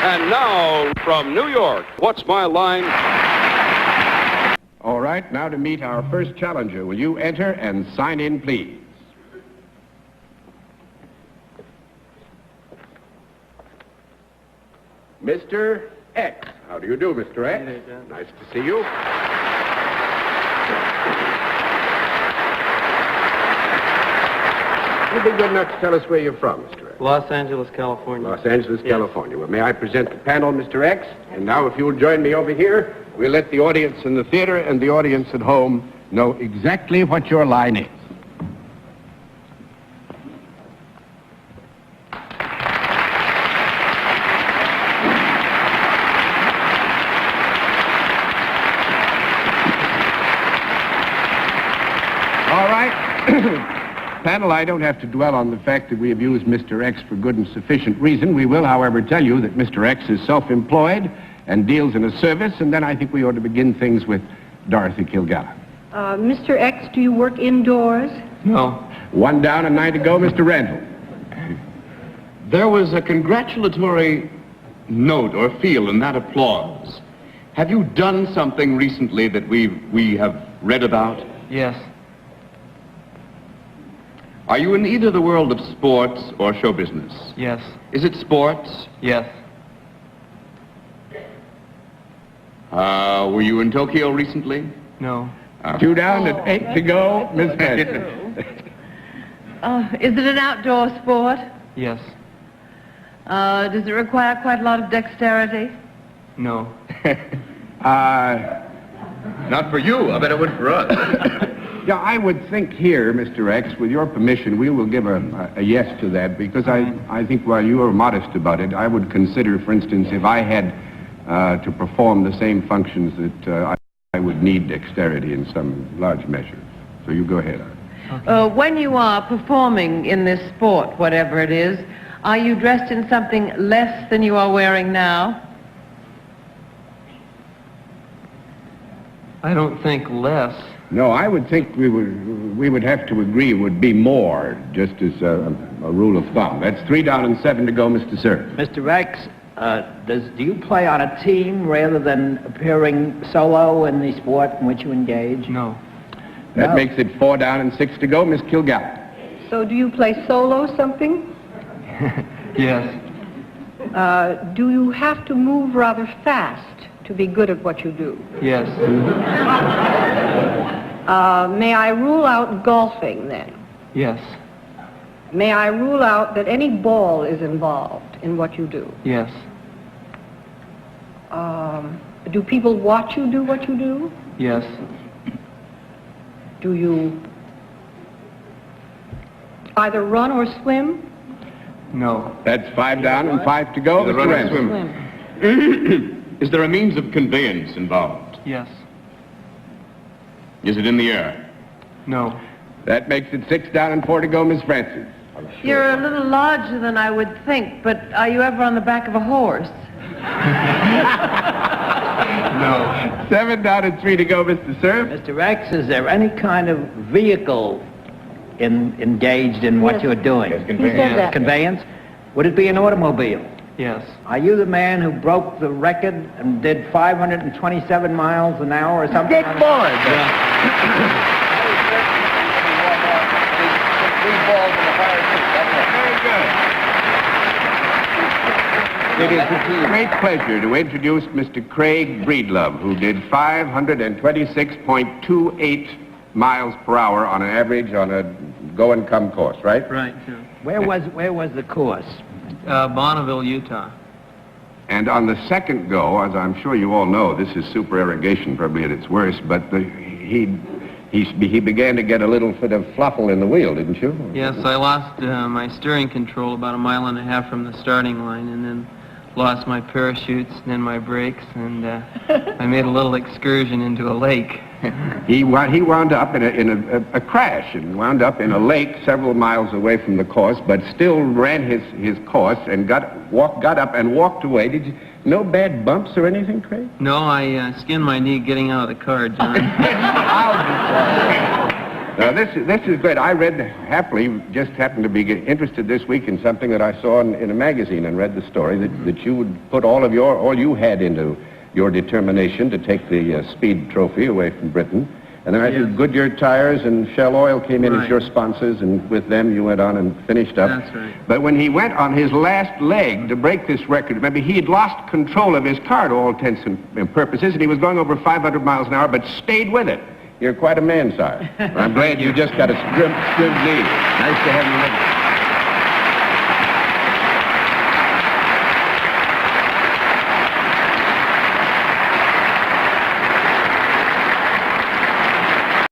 And now, from New York, what's my line? All right, now to meet our first challenger. Will you enter and sign in, please? Mr. X. How do you do, Mr. X? Nice to see you. You'd be good enough to tell us where you're from, Mr. X. Los Angeles, California. Los Angeles, California. Well, may I present the panel, Mr. X? And now, if you'll join me over here, we'll let the audience in the theater and the audience at home know exactly what your line is. All right. Panel, I don't have to dwell on the fact that we have used Mr. X for good and sufficient reason. We will, however, tell you that Mr. X is self-employed and deals in a service, and then I think we ought to begin things with Dorothy Kilgallen. Mr. X, do you work indoors? No. One down and 9 to go, Mr. Randall. There was a congratulatory note or feel in that applause. Have you done something recently that we have read about? Yes. Are you in either the world of sports or show business? Yes. Is it sports? Yes. Were you in Tokyo recently? No. 2 down and 8 to go, Miss Benson. Is it an outdoor sport? Yes. Does it require quite a lot of dexterity? No. Not for you. I bet it would for us. Yeah, I would think here, Mr. X, with your permission, we will give a yes to that, because I think while you are modest about it, I would consider, for instance, if I had to perform the same functions that I would need dexterity in some large measure. So you go ahead. Okay. When you are performing in this sport, whatever it is, are you dressed in something less than you are wearing now? I don't think less. No, I would think we would have to agree it would be more, just as a rule of thumb. That's 3 down and 7 to go, Mr. Sir. Mr. X, do you play on a team rather than appearing solo in the sport in which you engage? No. That makes it 4 down and 6 to go, Miss Kilgallen. So do you play solo something? Yes. Do you have to move rather fast to be good at what you do? Yes. May I rule out golfing then? Yes. May I rule out that any ball is involved in what you do? Yes. Do people watch you do what you do? Yes. Do you either run or swim? No. That's 5 down and 5 to go, Mr. Randall. Is there a means of conveyance involved? Yes. Is it in the air? No. That makes it 6 down and 4 to go, Miss Francis. You're a little larger than I would think, but are you ever on the back of a horse? No. 7 down and 3 to go, Mr. Sir. Mr. X, is there any kind of vehicle engaged in what you're doing? He said that. Conveyance? Would it be an automobile? Yes. Are you the man who broke the record and did 527 miles an hour or something? Dick Ford. It is a great pleasure to introduce Mr. Craig Breedlove, who did 526.28 miles per hour on an average on a go-and-come course, right? Right. Where was the course? Bonneville, Utah. And on the second go, as I'm sure you all know, this is super irrigation probably at its worst, but he began to get a little bit of fluffle in the wheel, didn't you? Yes, I lost my steering control about 1.5 miles from the starting line, and then lost my parachutes and then my brakes, and I made a little excursion into a lake. He wound up in a crash and wound up in a lake several miles away from the course, but still ran his course and got up and walked away. No bad bumps or anything, Craig? No, I skinned my knee getting out of the car, John. Now, this is great. I read, happily, just happened to be interested this week in something that I saw in a magazine and read the story that you would put all you had into your determination to take the Speed Trophy away from Britain. And then I think Goodyear Tires and Shell Oil came in as your sponsors, and with them you went on and finished up. That's right. But when he went on his last leg to break this record, remember, he had lost control of his car to all intents and purposes, and he was going over 500 miles an hour, but stayed with it. You're quite a man, sire. I'm glad you just got a scrib knee. Nice to have you with us.